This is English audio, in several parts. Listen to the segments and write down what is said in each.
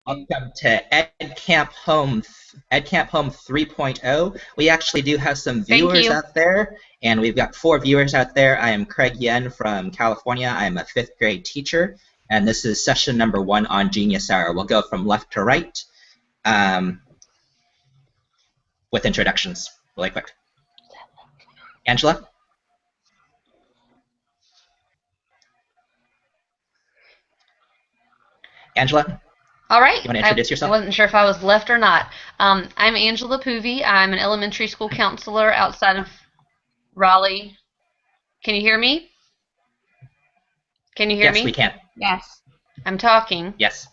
Welcome to Edcamp Home 3.0. We actually do have some Thank viewers you. out there, and we've got 4 viewers out there. I am Craig Yen from California. I am a 5th grade teacher, and this is session number 1 on Genius Hour. We'll go from left to right um, with introductions really quick. Angela? Angela, All right. you want to I introduce yourself? wasn't sure if I was left or not. I'm Angela Poovey. I'm an elementary school counselor outside of Raleigh. Can you hear me? Can you hear Yes, we me? can. Yes. I'm talking. Yes.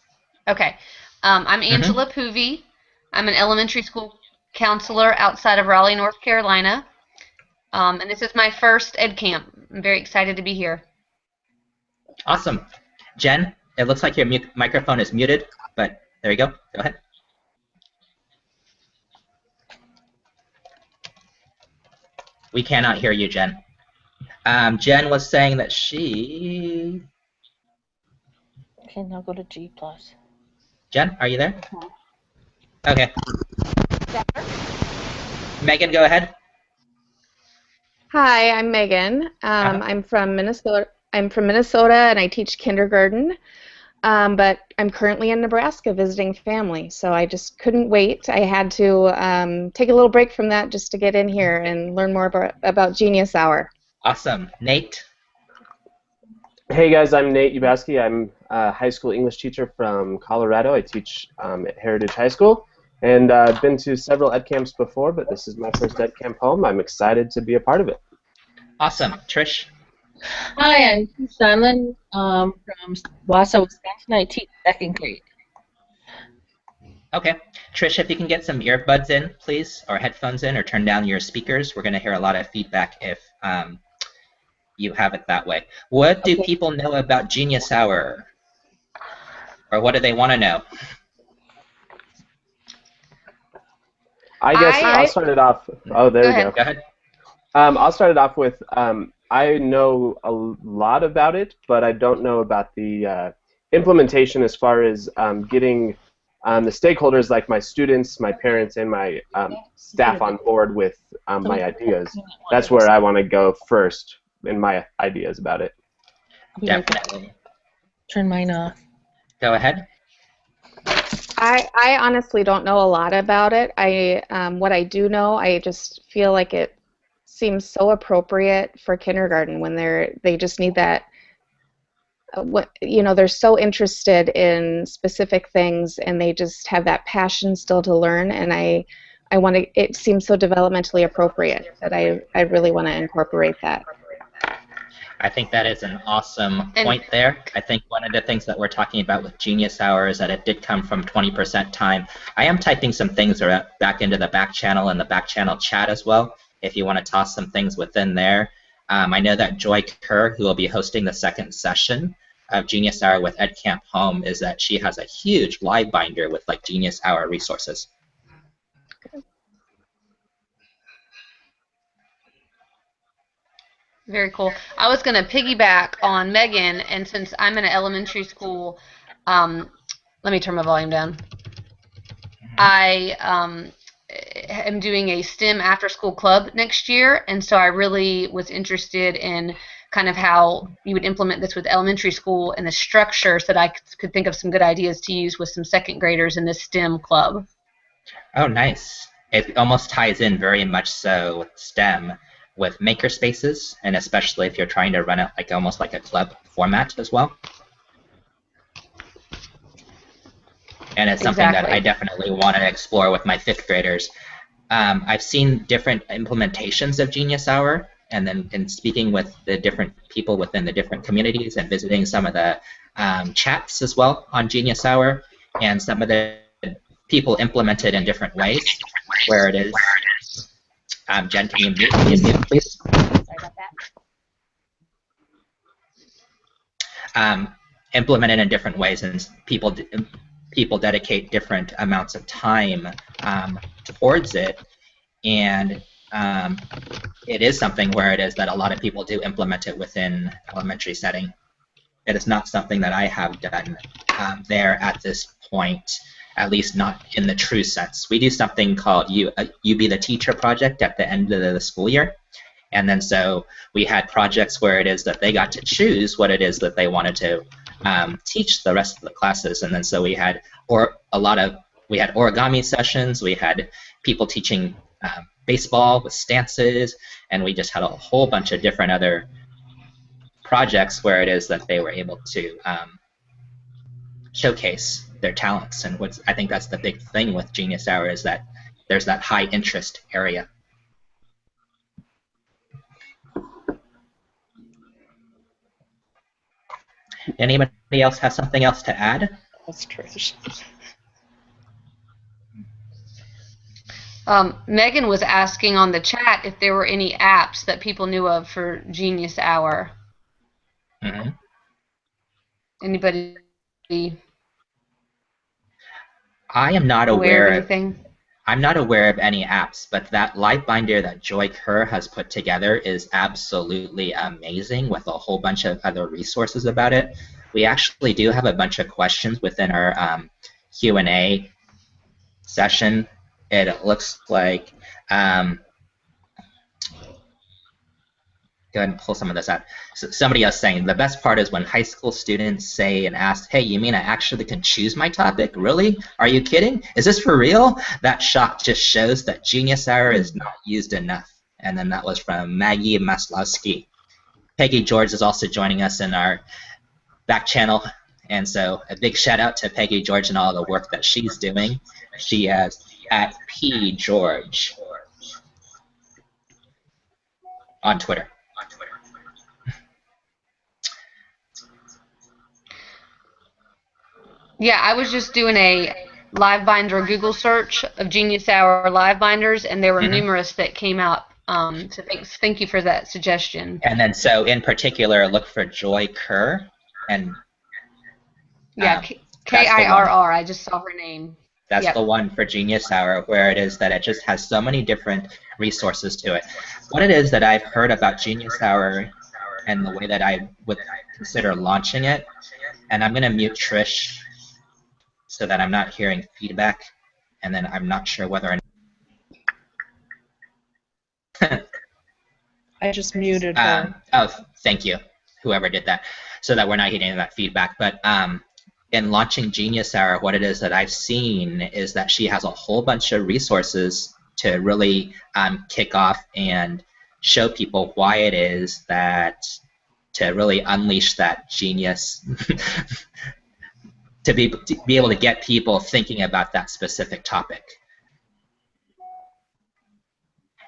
Okay. I'm Mm-hmm. Angela Poovey. I'm an elementary school counselor outside of Raleigh, North Carolina. And this is my first Ed Camp. I'm very excited to be here. Awesome. Jen, it looks like your microphone is muted, but there you go. Go ahead. We cannot hear you, Jen. Jen was saying that she... Okay, now go to G+. Jen, are you there? Okay. Megan, go ahead. Hi, I'm Megan. I'm from Minnesota. And I teach kindergarten. But I'm currently in Nebraska visiting family, so I just couldn't wait. I had to take a little break from that just to get in here and learn more about Genius Hour. Awesome. Nate? Hey guys, I'm Nate Ubaski. I'm a high school English teacher from Colorado. I teach at Heritage High School, and I've been to several ed camps before, but this is my first ed camp home. I'm excited to be a part of it. Awesome. Trish? Hi, I'm Simon from Wausau, Wisconsin. I teach 2nd grade. Okay. Trish, if you can get some earbuds in, please, or headphones in, or turn down your speakers. We're going to hear a lot of feedback if you have it that way. What do people know about Genius Hour? Or what do they want to know? I guess I'll start it off. Oh, there we go. Go ahead. I'll start it off with I know a lot about it, but I don't know about the implementation as far as getting the stakeholders like my students, my parents, and my staff on board with my ideas. That's where I want to go first in my ideas about it. Definitely. Turn mine off. Go ahead. I honestly don't know a lot about it. What I do know, I just feel like it seems so appropriate for kindergarten when they just need that. They're so interested in specific things, and they just have that passion still to learn. And I want to. It seems so developmentally appropriate that I really want to incorporate that. I think that is an awesome point there. I think one of the things that we're talking about with Genius Hour is that it did come from 20% time. I am typing some things back into the back channel and the back channel chat as well, if you want to toss some things within there. I know that Joy Kerr, who will be hosting the 2nd session of Genius Hour with edcampHOME, is that she has a huge live binder with like Genius Hour resources. Very cool. I was going to piggyback on Megan, and since I'm in an elementary school, let me turn my volume down. I am doing a STEM after-school club next year, and so I really was interested in kind of how you would implement this with elementary school and the structure so that I could think of some good ideas to use with some 2nd graders in this STEM club. Oh, nice. It almost ties in very much so with STEM, with maker spaces, and especially if you're trying to run it like almost like a club format as well. And it's something that I definitely want to explore with my 5th graders. I've seen different implementations of Genius Hour, and then in speaking with the different people within the different communities and visiting some of the chats as well on Genius Hour, and some of the people implement it in different ways, where it is. Jen, can you mute, please? Sorry about that. Implement it in different ways, and people dedicate different amounts of time towards it, and it is something where it is that a lot of people do implement it within elementary setting. It is not something that I have done there at this point, at least not in the true sense. We do something called You Be the Teacher project at the end of the school year. And then so we had projects where it is that they got to choose what it is that they wanted to teach the rest of the classes. And then so we had we had origami sessions, we had people teaching baseball with stances, and we just had a whole bunch of different other projects where it is that they were able to showcase their talents. And I think that's the big thing with Genius Hour, is that there's that high interest area. Anybody else have something else to add? That's Trish. Megan was asking on the chat if there were any apps that people knew of for Genius Hour. Mm-hmm. Anybody I am not aware aware of of anything? I'm not aware of any apps, but that live binder that Joy Kerr has put together is absolutely amazing, with a whole bunch of other resources about it. We actually do have a bunch of questions within our Q&A session. It looks like go ahead and pull some of this out. So somebody else saying, the best part is when high school students say and ask, hey, you mean I actually can choose my topic? Really? Are you kidding? Is this for real? That shock just shows that Genius Hour is not used enough. And then that was from Maggie Maslowski. Peggy George is also joining us in our back channel. And so a big shout out to Peggy George and all the work that she's doing. She is at P George on Twitter. Yeah, I was just doing a live binder Google search of Genius Hour live binders, and there were numerous that came out. So thank you for that suggestion. And then so in particular, look for Joy Kerr. And yeah, Kirr. I just saw her name. That's the one for Genius Hour, where it is that it just has so many different resources to it. What it is that I've heard about Genius Hour and the way that I would consider launching it, and I'm going to mute Trish so that I'm not hearing feedback, and then I'm not sure whether or not. I just muted her. Oh, thank you, whoever did that, so that we're not getting that feedback. But in launching Genius Hour, what it is that I've seen is that she has a whole bunch of resources to really kick off and show people why it is that to really unleash that genius to be able to get people thinking about that specific topic.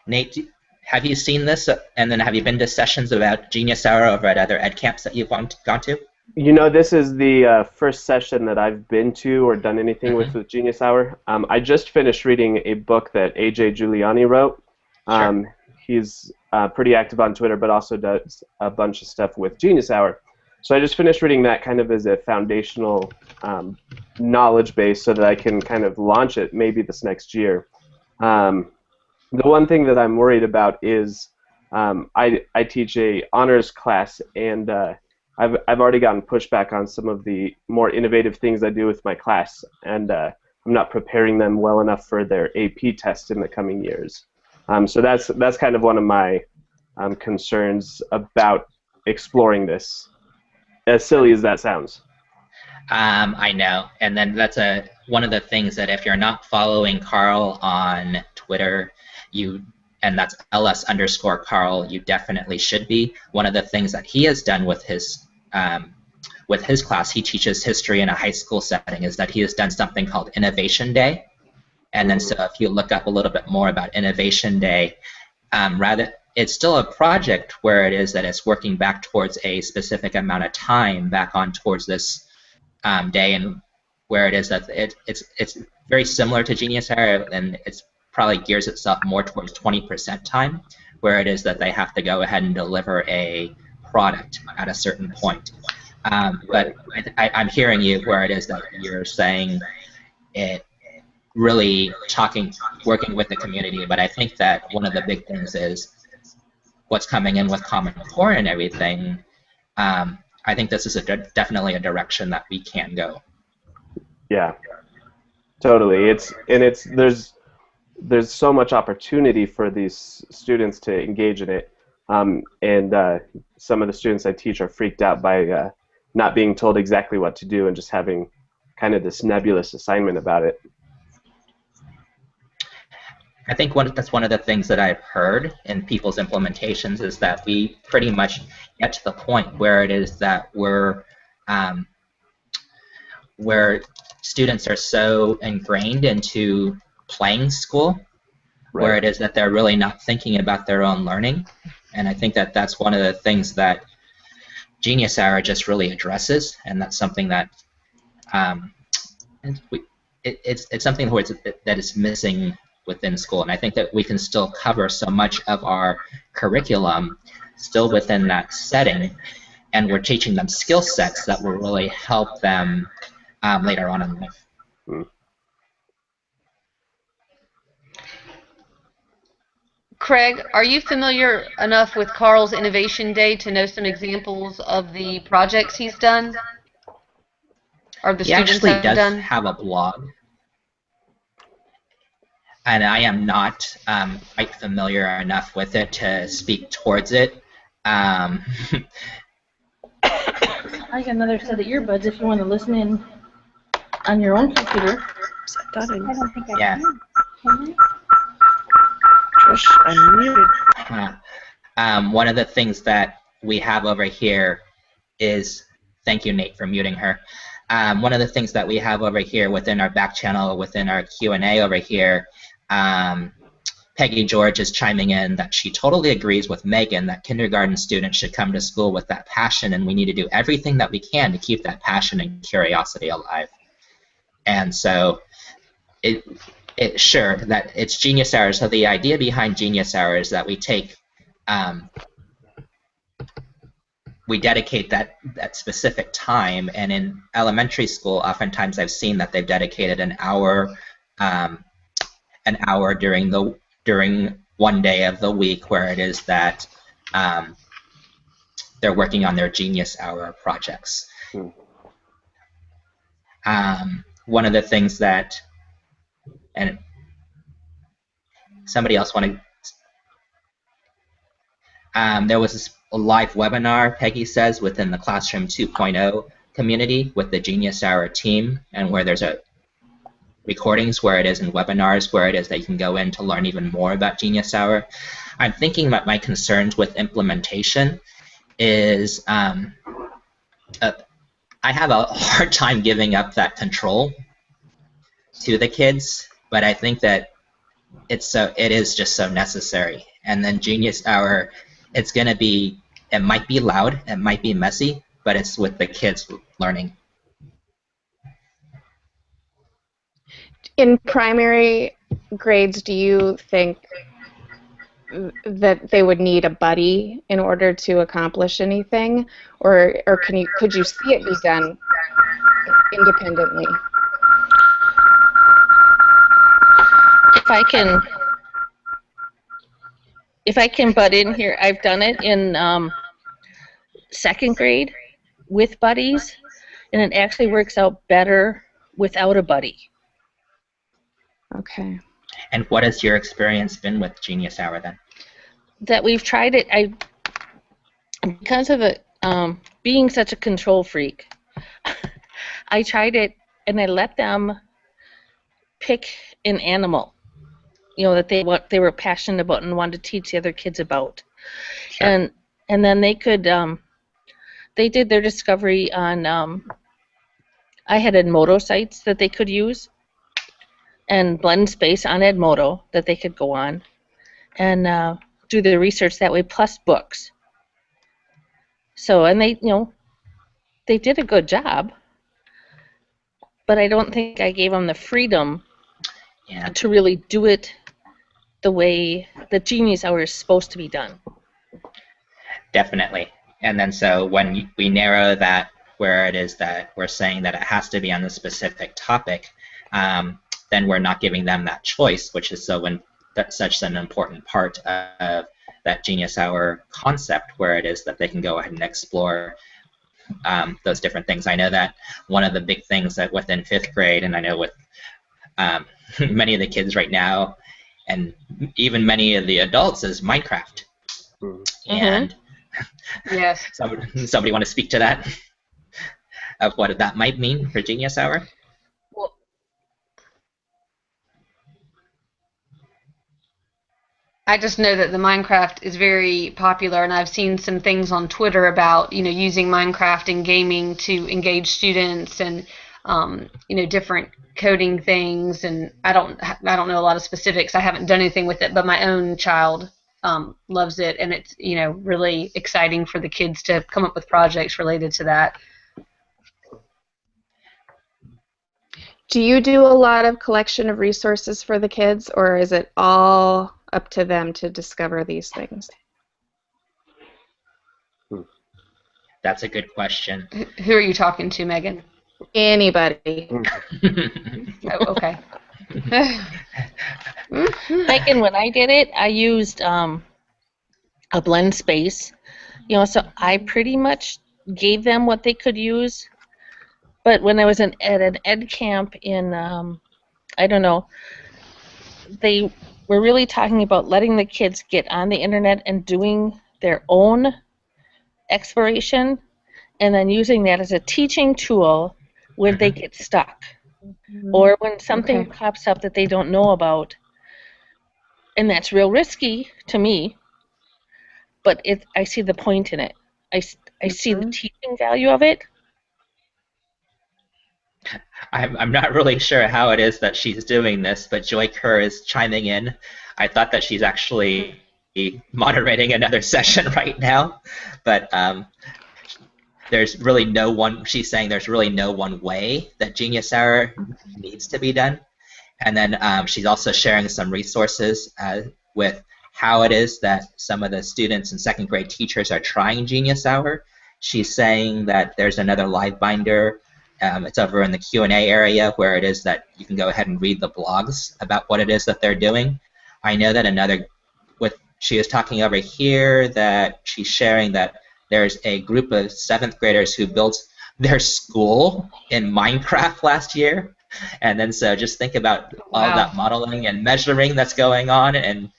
Nate, have you seen this? And then have you been to sessions about Genius Hour over at other Edcamps that you've gone to? You know, this is the first session that I've been to or done anything with Genius Hour. I just finished reading a book that A.J. Giuliani wrote. Sure. He's pretty active on Twitter, but also does a bunch of stuff with Genius Hour. So I just finished reading that kind of as a foundational knowledge base so that I can kind of launch it maybe this next year. The one thing that I'm worried about is I teach a honors class, and I've already gotten pushback on some of the more innovative things I do with my class, and I'm not preparing them well enough for their AP test in the coming years. So that's kind of one of my concerns about exploring this, as silly as that sounds. I know, and then that's one of the things that if you're not following Carl on Twitter, and that's ls_Carl, you definitely should be. One of the things that he has done with his class, he teaches history in a high school setting, is that he has done something called Innovation Day. And then so if you look up a little bit more about Innovation Day, it's still a project where it is that it's working back towards a specific amount of time back on towards this day, and where it is that it's very similar to Genius Hour, and it's probably gears itself more towards 20% time, where it is that they have to go ahead and deliver a product at a certain point. But I'm hearing you where it is that you're saying it really working with the community, but I think that one of the big things is what's coming in with Common Core and everything. I think this is definitely a direction that we can go. Yeah, Totally. There's so much opportunity for these students to engage in it, and some of the students I teach are freaked out by not being told exactly what to do and just having kind of this nebulous assignment about it. I think that's one of the things that I've heard in people's implementations is that we pretty much get to the point where it is that where students are so ingrained into playing school, where it is that they're really not thinking about their own learning. And I think that that's one of the things that Genius Hour just really addresses, and that's something that it's something that is missing within school. And I think that we can still cover so much of our curriculum still within that setting, and we're teaching them skill sets that will really help them later on in life. Craig, are you familiar enough with Carl's Innovation Day to know some examples of the projects he's done? Or the students actually have does done? have a blog, and I am not quite familiar enough with it to speak towards it. I got another set of earbuds if you want to listen in on your own computer. I thought I don't think I Yeah. can. Trish, I'm muted. One of the things that we have over here is, thank you, Nate, for muting her. One of the things that we have over here within our back channel, within our Q&A over here, Peggy George is chiming in that she totally agrees with Megan that kindergarten students should come to school with that passion, and we need to do everything that we can to keep that passion and curiosity alive. And so sure, that it's Genius Hours. So the idea behind Genius Hours is that we take, we dedicate that specific time, and in elementary school, oftentimes I've seen that they've dedicated an hour during one day of the week where it is that they're working on their Genius Hour projects. One of the things that, and somebody else wanted, there was a live webinar, Peggy says, within the Classroom 2.0 community with the Genius Hour team, and where there's recordings where it is in webinars where it is that you can go in to learn even more about Genius Hour. I'm thinking that my concerns with implementation is I have a hard time giving up that control to the kids, but I think that it is just so necessary. And then Genius Hour, it's going to be, it might be loud, it might be messy, but it's with the kids learning. In primary grades, do you think that they would need a buddy in order to accomplish anything, or could you see it be done independently? If I can butt in here, I've done it in second grade with buddies, and it actually works out better without a buddy. Okay. And what has your experience been with Genius Hour then? That we've tried it, because of the being such a control freak, I tried it and I let them pick an animal, that they were passionate about and wanted to teach the other kids about. Sure. And then they could they did their discovery on I had Edmodo sites that they could use, and Blend Space on Edmodo that they could go on and do the research that way, plus books. So, and they did a good job, but I don't think I gave them the freedom to really do it the way the Genius Hour is supposed to be done. Definitely. And then so when we narrow that where it is that we're saying that it has to be on a specific topic, then we're not giving them that choice, which is such an important part of that Genius Hour concept, where it is that they can go ahead and explore those different things. I know that one of the big things that within 5th grade, and I know with many of the kids right now, and even many of the adults, is Minecraft. And Yes. somebody want to speak to that? Of what that might mean for Genius Hour? Well, I just know that the Minecraft is very popular, and I've seen some things on Twitter about, using Minecraft and gaming to engage students, and different coding things. And I don't know a lot of specifics. I haven't done anything with it, but my own child loves it, and it's really exciting for the kids to come up with projects related to that. Do you do a lot of collection of resources for the kids, or is it all up to them to discover these things? That's a good question. Who are you talking to, Megan? Anybody. Oh, okay. Megan, when I did it, I used a blend space, so I pretty much gave them what they could use. But when I was at an Edcamp in, I don't know, they were really talking about letting the kids get on the internet and doing their own exploration, and then using that as a teaching tool when they get stuck, or when something pops up that they don't know about. And that's real risky to me, but I see the point in it. I see the teaching value of it. I'm not really sure how it is that she's doing this, but Joy Kerr is chiming in. I thought that she's actually moderating another session right now, but there's really no one, she's saying there's really no one way that Genius Hour needs to be done. And then she's also sharing some resources with how it is that some of the students and second grade teachers are trying Genius Hour. She's saying that there's another live binder. It's over in the Q&A area where it is that you can go ahead and read the blogs about what it is that they're doing. I know that she is talking over here that she's sharing that there's a group of 7th graders who built their school in Minecraft last year. And then so just think about all that modeling and measuring that's going on, and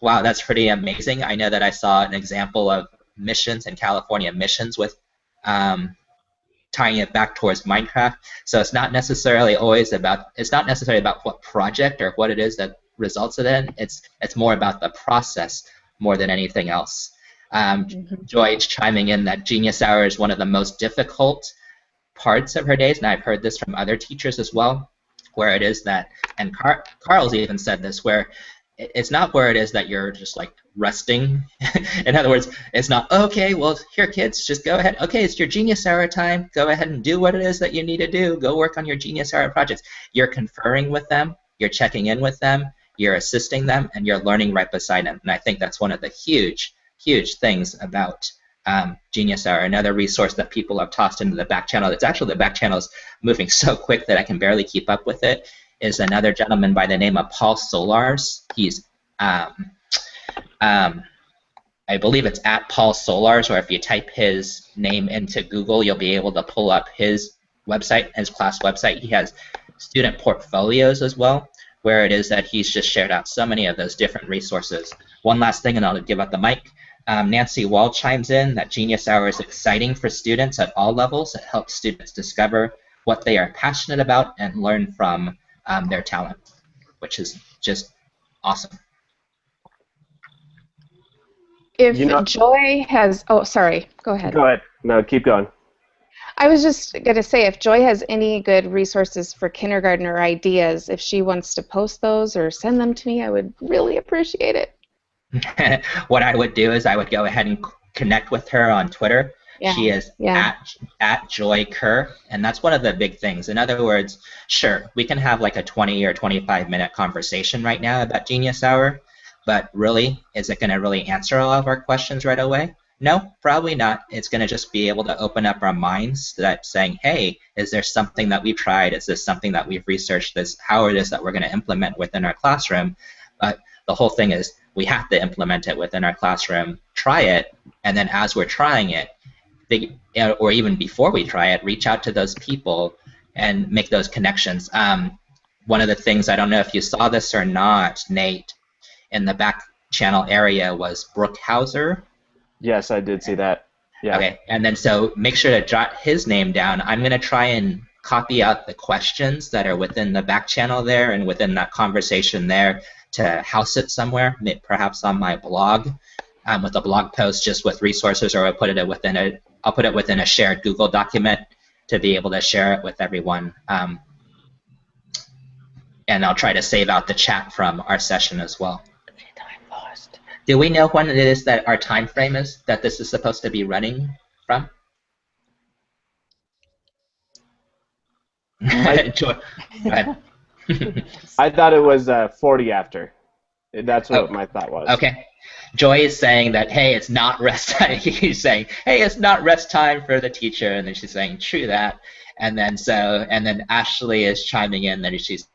wow, that's pretty amazing. I know that I saw an example of missions in California, missions with tying it back towards Minecraft. So it's not necessarily about what project or what it is that results it in. It's more about the process more than anything else. Joy's chiming in that Genius Hour is one of the most difficult parts of her days, and I've heard this from other teachers as well, where it is that, and Carl's even said this, where it's not where it is that you're just like resting. In other words, it's not, okay, well, here kids, just go ahead. Okay, it's your Genius Hour time. Go ahead and do what it is that you need to do. Go work on your Genius Hour projects. You're conferring with them. You're checking in with them. You're assisting them, and you're learning right beside them. And I think that's one of the huge things about Genius Hour. Another resource that people have tossed into the back channel, it's actually the back channel is moving so quick that I can barely keep up with it, is another gentleman by the name of Paul Solars. He's, I believe it's at Paul Solars, or if you type his name into Google, you'll be able to pull up his website, his class website. He has student portfolios as well, where it is that he's just shared out so many of those different resources. One last thing, and I'll give up the mic. Nancy Wall chimes in that Genius Hour is exciting for students at all levels. It helps students discover what they are passionate about and learn from their talent, which is just awesome. If Joy has, oh, sorry, go ahead. Go ahead. No, keep going. I was just going to say, if Joy has any good resources for kindergarten or ideas, if she wants to post those or send them to me, I would really appreciate it. What I would do is I would go ahead and connect with her on Twitter. Yeah. She is at Joy Kerr, and that's one of the big things. In other words, sure, we can have like a 20 or 25-minute conversation right now about Genius Hour, but really, is it going to really answer all of our questions right away? No, probably not. It's going to just be able to open up our minds that saying, hey, is there something that we've tried? Is this something that we've researched? How it is that we're going to implement within our classroom? But the whole thing is we have to implement it within our classroom, try it, and then as we're trying it, or even before we try it, reach out to those people and make those connections. one of the things, I don't know if you saw this or not, Nate, in the back channel area was Brookhauser. Yes, I did see that. Yeah. Okay, and then so make sure to jot his name down. I'm going to try and copy out the questions that are within the back channel there and within that conversation there to house it somewhere, perhaps on my blog, with a blog post just with resources, or I'll put it within a shared Google document to be able to share it with everyone. And I'll try to save out the chat from our session as well. Do we know when it is that our time frame is that this is supposed to be running from? Go ahead. I thought it was 40 after. That's what my thought was. Okay. Joy is saying that, hey, it's not rest time. He's saying, hey, it's not rest time for the teacher. And then she's saying, true that. And then Ashley is chiming in that she's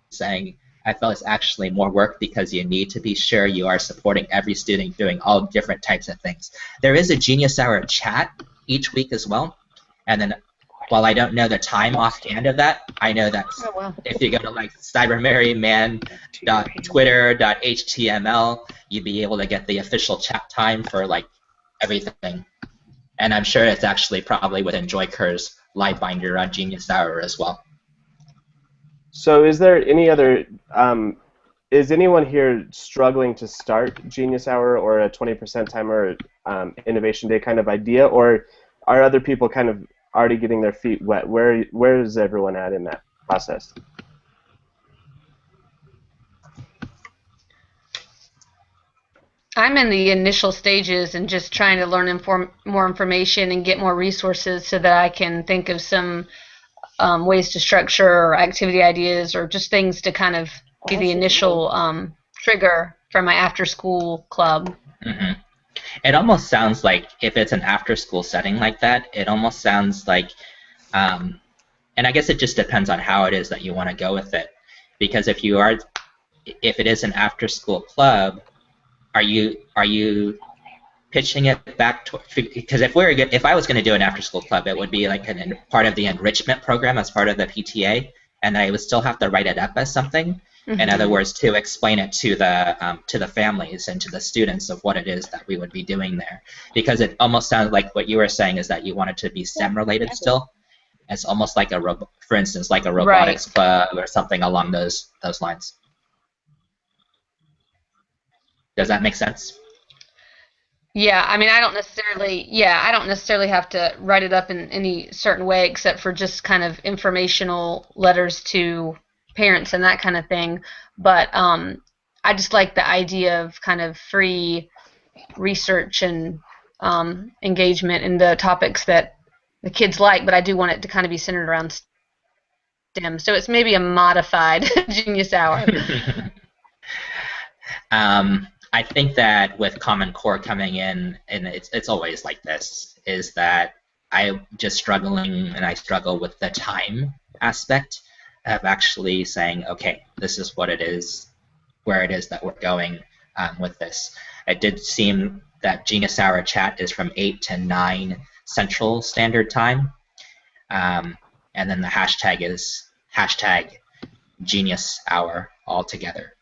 saying, I feel it's actually more work because you need to be sure you are supporting every student doing all different types of things. There is a Genius Hour chat each week as well. And then while I don't know the time offhand of that, I know that if you go to like cybermerryman.twitter.html, you'd be able to get the official chat time for like everything. And I'm sure it's actually probably within Joy Kerr's live binder on Genius Hour as well. So is there any other, is anyone here struggling to start Genius Hour or a 20% timer Innovation Day kind of idea, or are other people kind of already getting their feet wet? Where is everyone at in that process? I'm in the initial stages and just trying to learn more information and get more resources so that I can think of some ways to structure or activity ideas or just things to kind of be the initial trigger for my after-school club. Mm-hmm. It almost sounds like if it's an after-school setting like that, it almost sounds like, and I guess it just depends on how it is that you want to go with it. Because if it is an after-school club, are you pitching it back to, because if I was going to do an after-school club, it would be like part of the enrichment program as part of the PTA, and I would still have to write it up as something. Mm-hmm. In other words, to explain it to the families and to the students of what it is that we would be doing there, because it almost sounds like what you were saying is that you want it to be STEM related still. It's almost like for instance, like a robotics club or something along those lines. Does that make sense? Yeah, I mean, I don't necessarily have to write it up in any certain way except for just kind of informational letters to parents and that kind of thing. But I just like the idea of kind of free research and engagement in the topics that the kids like, but I do want it to kind of be centered around STEM. So it's maybe a modified Genius Hour. I think that with Common Core coming in, and it's always like this, is that I'm just struggling, and I struggle with the time aspect of actually saying, okay, this is what it is, where it is that we're going with this. It did seem that Genius Hour chat is from 8 to 9 Central Standard Time, and then the hashtag is #Genius Hour altogether.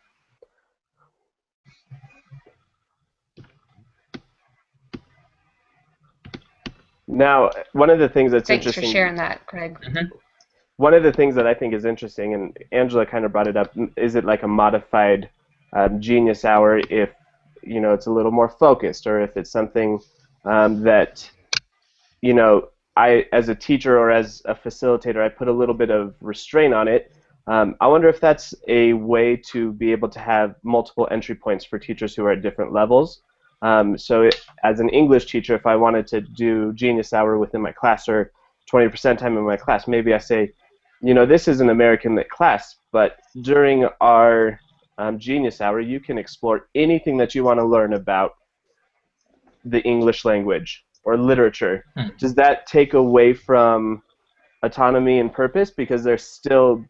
Now, one of the things that's interesting... Thanks for sharing that, Craig. Mm-hmm. One of the things that I think is interesting, and Angela kind of brought it up, is it like a modified Genius Hour if, you know, it's a little more focused, or if it's something that, you know, I, as a teacher or as a facilitator, I put a little bit of restraint on it. I wonder if that's a way to be able to have multiple entry points for teachers who are at different levels. As an English teacher, if I wanted to do Genius Hour within my class or 20% time in my class, maybe I say, you know, this is an American Lit class, but during our Genius Hour, you can explore anything that you want to learn about the English language or literature. Does that take away from autonomy and purpose, because they still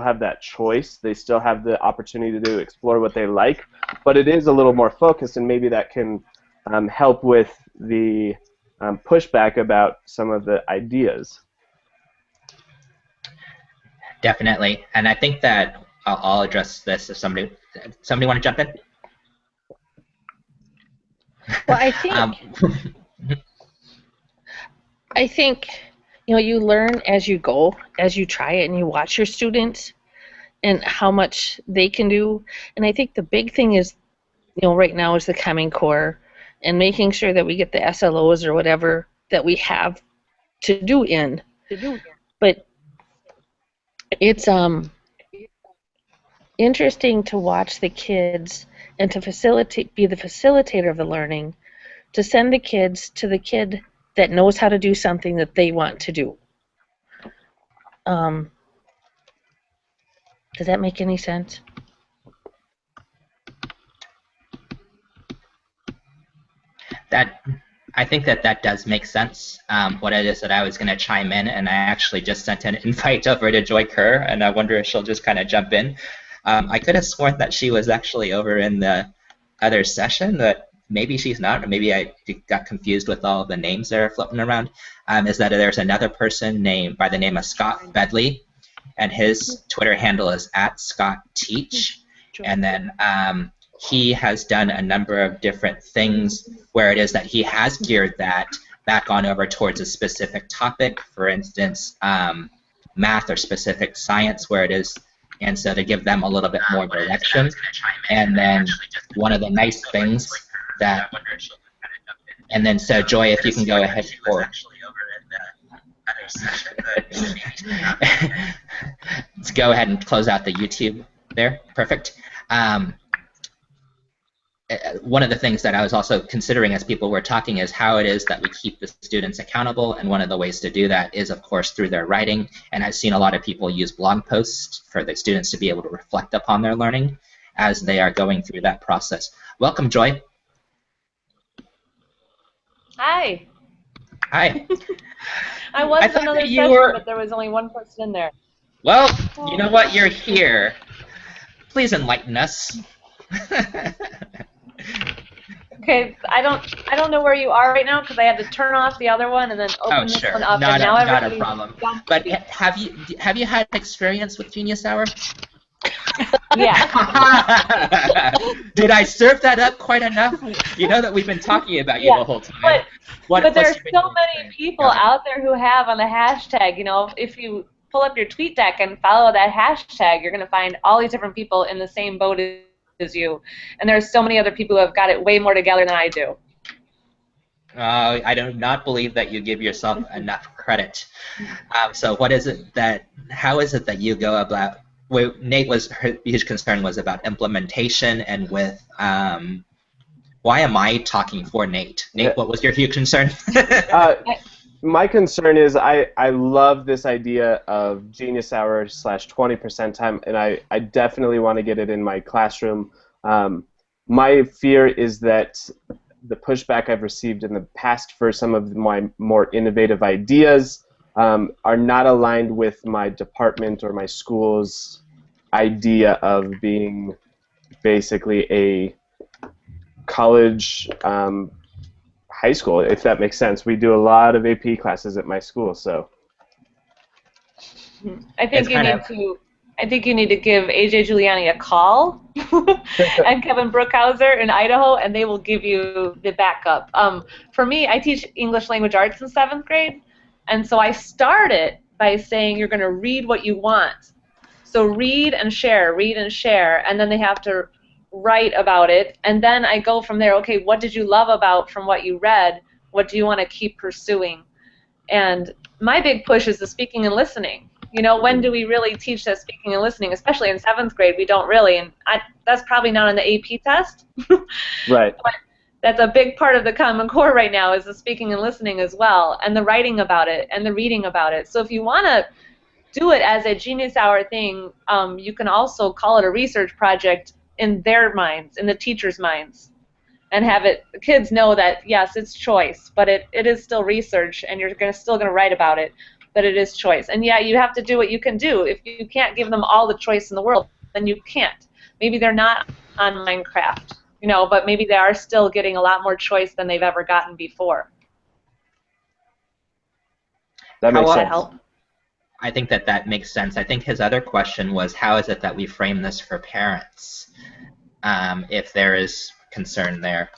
have that choice, they still have the opportunity to explore what they like, but it is a little more focused, and maybe that can help with the pushback about some of the ideas? Definitely. And I think that I'll address this if somebody want to jump in? Well, I think Um, I think you learn as you go, as you try it, and you watch your students and how much they can do. And I think the big thing is, right now is the Common Core and making sure that we get the SLOs or whatever that we have to do in. But it's interesting to watch the kids and to be the facilitator of the learning, to send the kids to the kid that knows how to do something that they want to do. Does that make any sense? I think that does make sense. What it is that I was going to chime in, and I actually just sent an invite over to Joy Kerr, and I wonder if she'll just kind of jump in. I could have sworn that she was actually over in the other session, but maybe she's not, or maybe I got confused with all the names that are floating around. Is that there's another person by the name of Scott Bedley, and his Twitter handle is @ScottTeach, and then he has done a number of different things where it is that he has geared that back on over towards a specific topic, for instance, math or specific science, where it is, and so to give them a little bit more direction. And then one of the nice things that, and then so Joy, if you can go ahead for, let's go ahead and close out the YouTube there. Perfect. One of the things that I was also considering as people were talking is how it is that we keep the students accountable, and one of the ways to do that is, of course, through their writing. And I've seen a lot of people use blog posts for the students to be able to reflect upon their learning as they are going through that process. Welcome, Joy. Hi. Hi. I was in another session, but there was only one person in there. Well, you know what? You're here. Please enlighten us. Okay, I don't know where you are right now because I had to turn off the other one and then open this one up. Not, and now not a problem. But have you had experience with Genius Hour? Yeah. Did I serve that up quite enough? You know that we've been talking about you the whole time. But there's so many people out there who have on the hashtag. If you pull up your tweet deck and follow that hashtag, you're going to find all these different people in the same boat as you. And there's so many other people who have got it way more together than I do. I do not believe that you give yourself enough credit. So how is it that you go about, his concern was about implementation and with, why am I talking for Nate? Nate, what was your huge concern? My concern is I love this idea of Genius Hour / 20% time, and I definitely want to get it in my classroom. My fear is that the pushback I've received in the past for some of my more innovative ideas are not aligned with my department or my school's idea of being basically a college high school, if that makes sense. We do a lot of AP classes at my school, so. I think you need to give AJ Giuliani a call and Kevin Brookhauser in Idaho, and they will give you the backup. For me, I teach English language arts in 7th grade, and so I start it by saying you're going to read what you want. So read and share, and then they have to write about it, and then I go from there. Okay, what did you love from what you read? What do you want to keep pursuing? And my big push is the speaking and listening. When do we really teach that speaking and listening? Especially in 7th grade, we don't really, and that's probably not on the AP test. Right. But that's a big part of the Common Core right now is the speaking and listening as well, and the writing about it, and the reading about it. So if you want to do it as a Genius Hour thing, you can also call it a research project in their minds, in the teachers' minds, and have the kids know that, yes, it's choice, but it is still research, and you're still going to write about it, but it is choice. And yeah, you have to do what you can do. If you can't give them all the choice in the world, then you can't. Maybe they're not on Minecraft, but maybe they are still getting a lot more choice than they've ever gotten before. That makes sense. Help? I think that makes sense. I think his other question was, how is it that we frame this for parents, if there is concern there?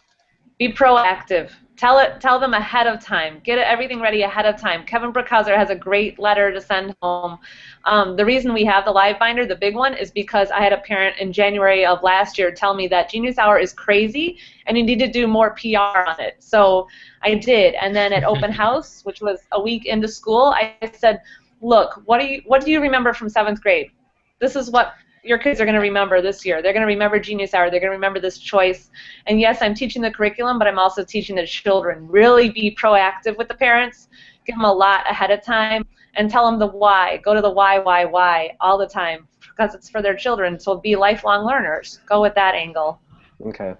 Be proactive. Tell them ahead of time. Get everything ready ahead of time. Kevin Brookhauser has a great letter to send home. The reason we have the live binder, the big one, is because I had a parent in January of last year tell me that Genius Hour is crazy and you need to do more PR on it. So I did. And then at open house, which was a week into school, I said, look, what do you remember from 7th grade? This is what your kids are going to remember this year. They're going to remember Genius Hour. They're going to remember this choice. And yes, I'm teaching the curriculum, but I'm also teaching the children. Really be proactive with the parents. Give them a lot ahead of time and tell them the why. Go to the why all the time because it's for their children. So be lifelong learners. Go with that angle. Okay.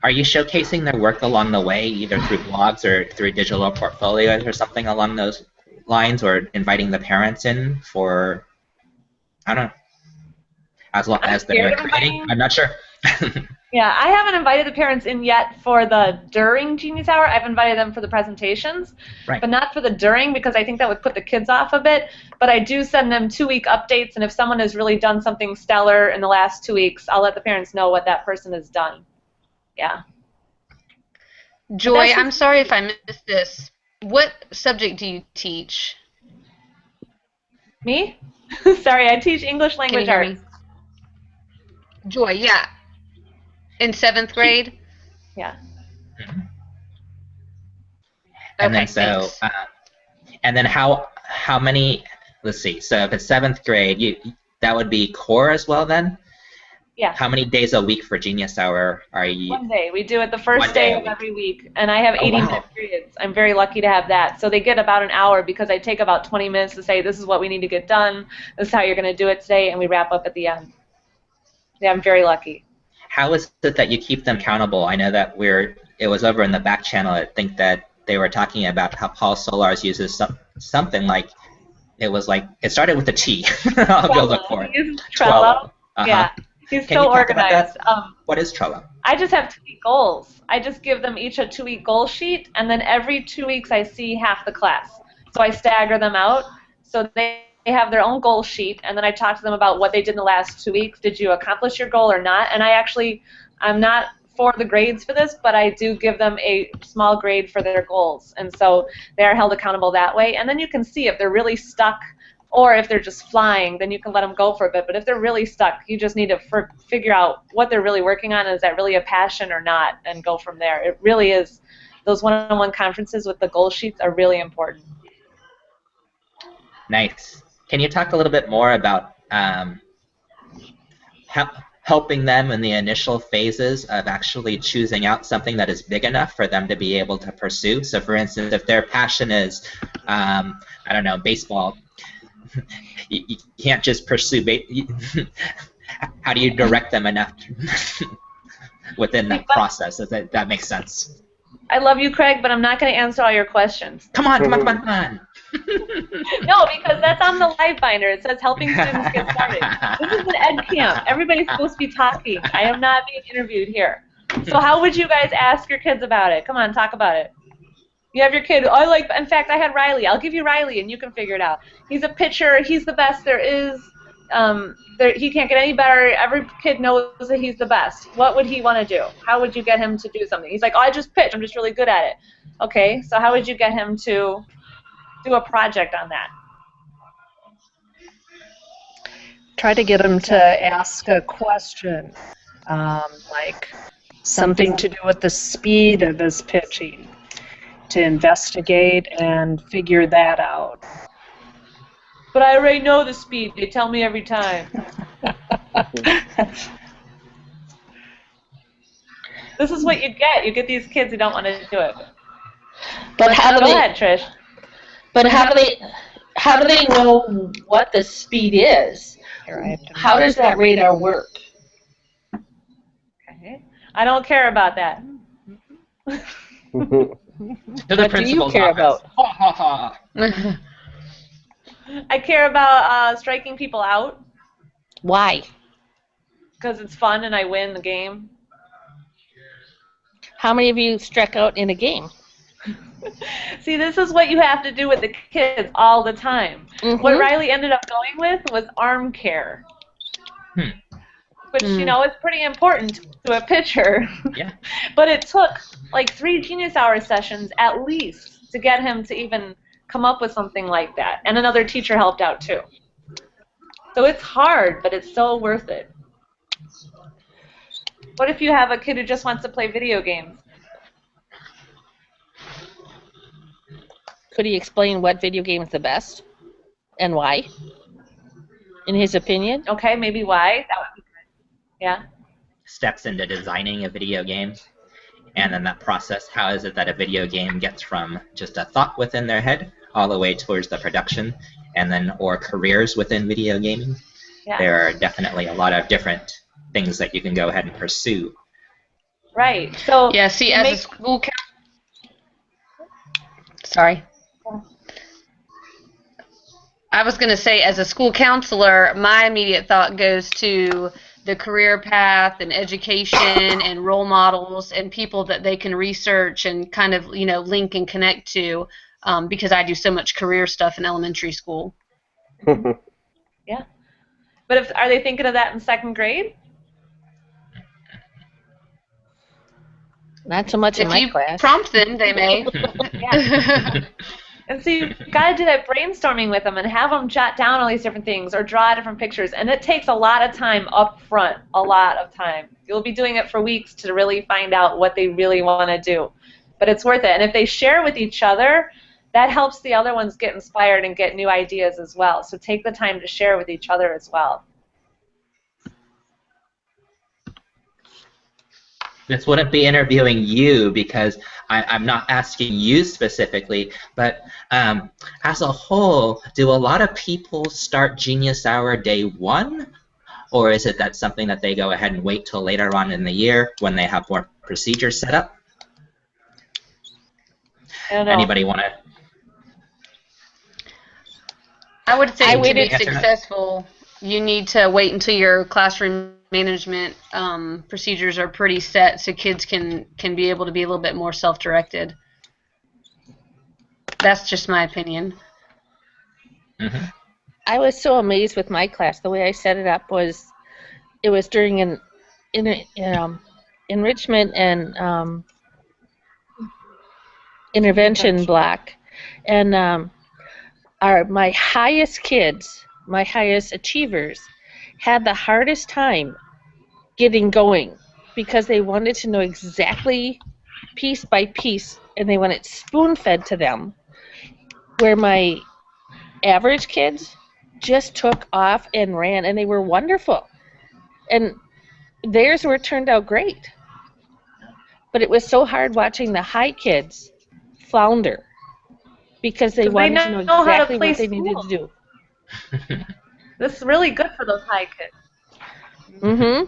Are you showcasing their work along the way, either through blogs or through digital portfolios or something along those lines, or inviting the parents in for, I don't know, as long as they're creating? I'm not sure. Yeah, I haven't invited the parents in yet for the during Genius Hour. I've invited them for the presentations, Right. but not for the during because I think that would put the kids off a bit. But I do send them 2-week updates, and if someone has really done something stellar in the last 2 weeks, I'll let the parents know what that person has done. Yeah. Joy, I'm sorry if I missed this. What subject do you teach? Me? Sorry, I teach English language Can you hear arts. me? Joy, yeah. In 7th grade? Yeah. And Okay, then so, thanks. and then how many? Let's see. So if it's 7th grade, that would be core as well then. Yeah. How many days a week for Genius Hour are you? 1 day. We do it the first 1 day day a of week. every week, and I have Oh, 80-minute wow. periods. I'm very lucky to have that. So they get about an hour because I take about 20 minutes to say, this is what we need to get done, this is how you're going to do it today, and we wrap up at the end. Yeah, I'm very lucky. How is it that you keep them accountable? I know that it was over in the back channel. I think that they were talking about how Paul Solars uses something like, it started with a T. I'll go look for it. He uses Trello. Yeah, he's Can so you talk about organized. that? What is Trello? I just have 2-week goals. I just give them each a 2-week goal sheet, and then every 2 weeks I see half the class. So I stagger them out. So they have their own goal sheet, and then I talk to them about what they did in the last 2 weeks. Did you accomplish your goal or not? And I'm not for the grades for this, but I do give them a small grade for their goals. And so they are held accountable that way. And then you can see if they're really stuck or if they're just flying, then you can let them go for a bit. But if they're really stuck, you just need to figure out what they're really working on. Is that really a passion or not? And go from there. It really is. Those one-on-one conferences with the goal sheets are really important. Nice. Can you talk a little bit more about helping them in the initial phases of actually choosing out something that is big enough for them to be able to pursue? So for instance, if their passion is, I don't know, baseball, you can't just pursue how do you direct them enough within that process? That makes sense. I love you, Craig, but I'm not going to answer all your questions. Come on. No, because that's on the live binder. It says helping students get started. This is an EdCamp. Everybody's supposed to be talking. I am not being interviewed here. So how would you guys ask your kids about it? Come on, talk about it. You have your kid. In fact, I had Riley. I'll give you Riley, and you can figure it out. He's a pitcher. He's the best there is. He can't get any better. Every kid knows that he's the best. What would he want to do? How would you get him to do something? He's like, I just pitch. I'm just really good at it. Okay, so how would you get him to do a project on that? Try to get them to ask a question, like something to do with the speed of his pitching, to investigate and figure that out. But I already know the speed. They tell me every time. This is what you get. You get these kids who don't want to do it. But how Go ahead, Trish. But how do they know what the speed is? How does that radar work? Okay. I don't care about that. To the What do you principal's care office. about? I care about striking people out Why? because it's fun and I win the game. How many of you struck out in a game? See, this is what you have to do with the kids all the time. What Riley ended up going with was arm care, which, you know, is pretty important to a pitcher. Yeah. But it took like 3 Genius Hour sessions at least to get him to even come up with something like that. And another teacher helped out too. So it's hard, but it's so worth it. What if you have a kid who just wants to play video games? Could he explain what video game is the best and why, in his opinion? Okay, maybe why. That would be good. Yeah. Steps into designing a video game, and then that process, how is it that a video game gets from just a thought within their head all the way towards the production, and then or careers within video gaming. Yeah. There are definitely a lot of different things that you can go ahead and pursue. Right. So yeah, see, as a school sorry. I was going to say, as a school counselor, my immediate thought goes to the career path and education and role models and people that they can research and kind of, you know, link and connect to, because I do so much career stuff in elementary school. Yeah. But are they thinking of that in 2nd grade? Not so much in my class. If you prompt them, they may. Yeah. And so you've got to do that brainstorming with them and have them jot down all these different things or draw different pictures. And it takes a lot of time up front, a lot of time. You'll be doing it for weeks to really find out what they really want to do. But it's worth it. And if they share with each other, that helps the other ones get inspired and get new ideas as well. So take the time to share with each other as well. This wouldn't be interviewing you because I'm not asking you specifically, but as a whole, do a lot of people start Genius Hour day 1? Or is it that something that they go ahead and wait till later on in the year when they have more procedures set up? I don't know. Anybody want to? I would say to be answer that. successful, you need to wait until your classroom management procedures are pretty set so kids can be able to be a little bit more self-directed. That's just my opinion. Mm-hmm. I was so amazed with my class. The way I set it up was, it was during an enrichment and intervention block, and my highest kids, my highest achievers, had the hardest time getting going because they wanted to know exactly piece by piece, and they want it spoon-fed to them, where my average kids just took off and ran, and they were wonderful. And theirs turned out great. But it was so hard watching the high kids flounder because they wanted to know exactly what they needed to do. This is really good for those high kids. Mm-hmm.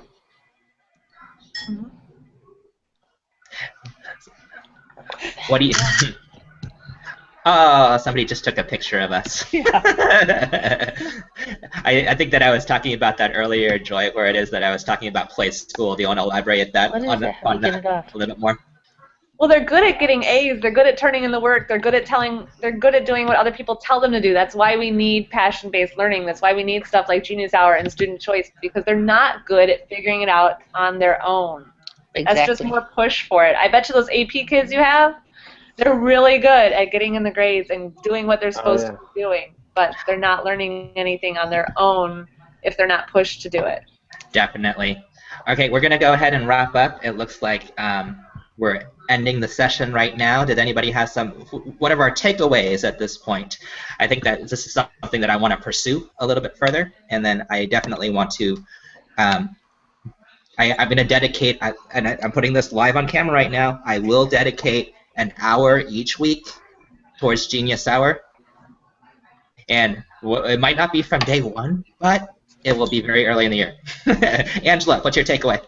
What do you? Oh, somebody just took a picture of us. Yeah. I think that I was talking about that earlier, Joy, where it is that I was talking about Play School. Do you want to elaborate that on that a little bit more? Well, they're good at getting A's. They're good at turning in the work. They're good at doing what other people tell them to do. That's why we need passion-based learning. That's why we need stuff like Genius Hour and Student Choice, because they're not good at figuring it out on their own. Exactly. That's just more push for it. I bet you those AP kids you have, they're really good at getting in the grades and doing what they're supposed to be doing, but they're not learning anything on their own if they're not pushed to do it. Definitely. Okay, we're going to go ahead and wrap up. It looks like we're ending the session right now. Did anybody have what are our takeaways at this point? I think that this is something that I want to pursue a little bit further, and then I definitely want to, I'm going to dedicate, and I'm putting this live on camera right now, I will dedicate an hour each week towards Genius Hour. And it might not be from day 1, but it will be very early in the year. Angela, what's your takeaway?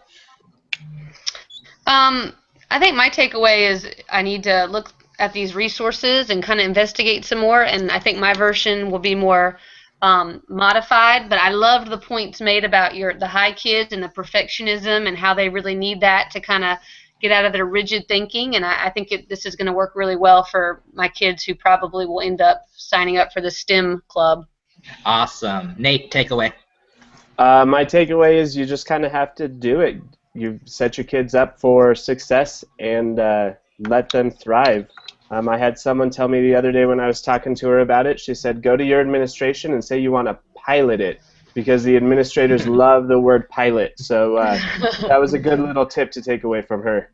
I think my takeaway is I need to look at these resources and kind of investigate some more, and I think my version will be more modified, but I loved the points made about the high kids and the perfectionism and how they really need that to kind of get out of their rigid thinking, and I think this is going to work really well for my kids who probably will end up signing up for the STEM club. Awesome. Nate, take away. My takeaway is you just kind of have to do it. You set your kids up for success and let them thrive. I had someone tell me the other day when I was talking to her about it, she said, go to your administration and say you want to pilot it, because the administrators love the word pilot. So that was a good little tip to take away from her.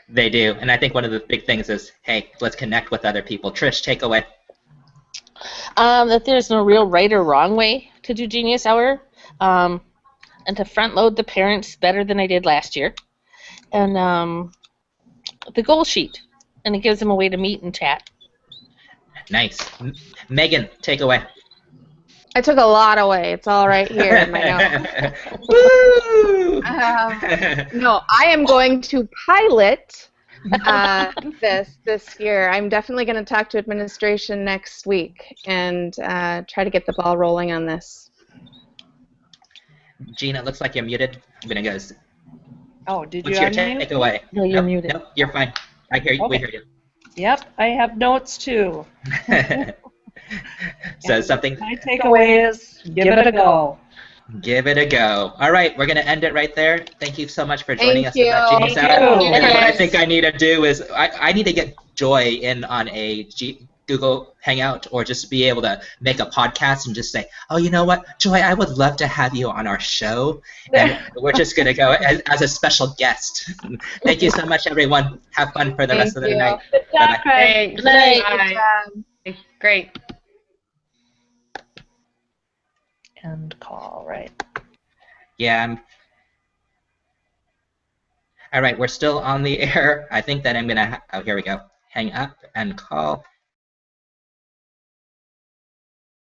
They do. And I think one of the big things is, hey, let's connect with other people. Trish, take away. That there's no real right or wrong way to do Genius Hour, and to front load the parents better than I did last year, and the goal sheet, and it gives them a way to meet and chat. Nice. Megan, take away. I took a lot away. It's all right here in my notes. Woo! No, I am going to pilot this year. I'm definitely going to talk to administration next week and try to get the ball rolling on this. Gina, it looks like you're muted. I'm going to go. Oh, did you What's your unmute? takeaway? No, you're muted. Nope, you're fine. I hear you. We hear you. Yep, I have notes too. So something. My takeaway is give it a go. Give it a go. All right, we're going to end it right there. Thank you so much for joining us Thank at you. Genius Thank Hour. you. And what I think I need to do is I need to get Joy in on a Google Hangout, or just be able to make a podcast and just say, oh, you know what, Joy, I would love to have you on our show. And we're just going to go as a special guest. Thank you so much, everyone. Have fun for the rest of the night. Bye-bye. Thanks. Good night. Bye. Great. End call, right? Yeah. All right, we're still on the air. I think that I'm going to, oh, here we go. Hang up and call.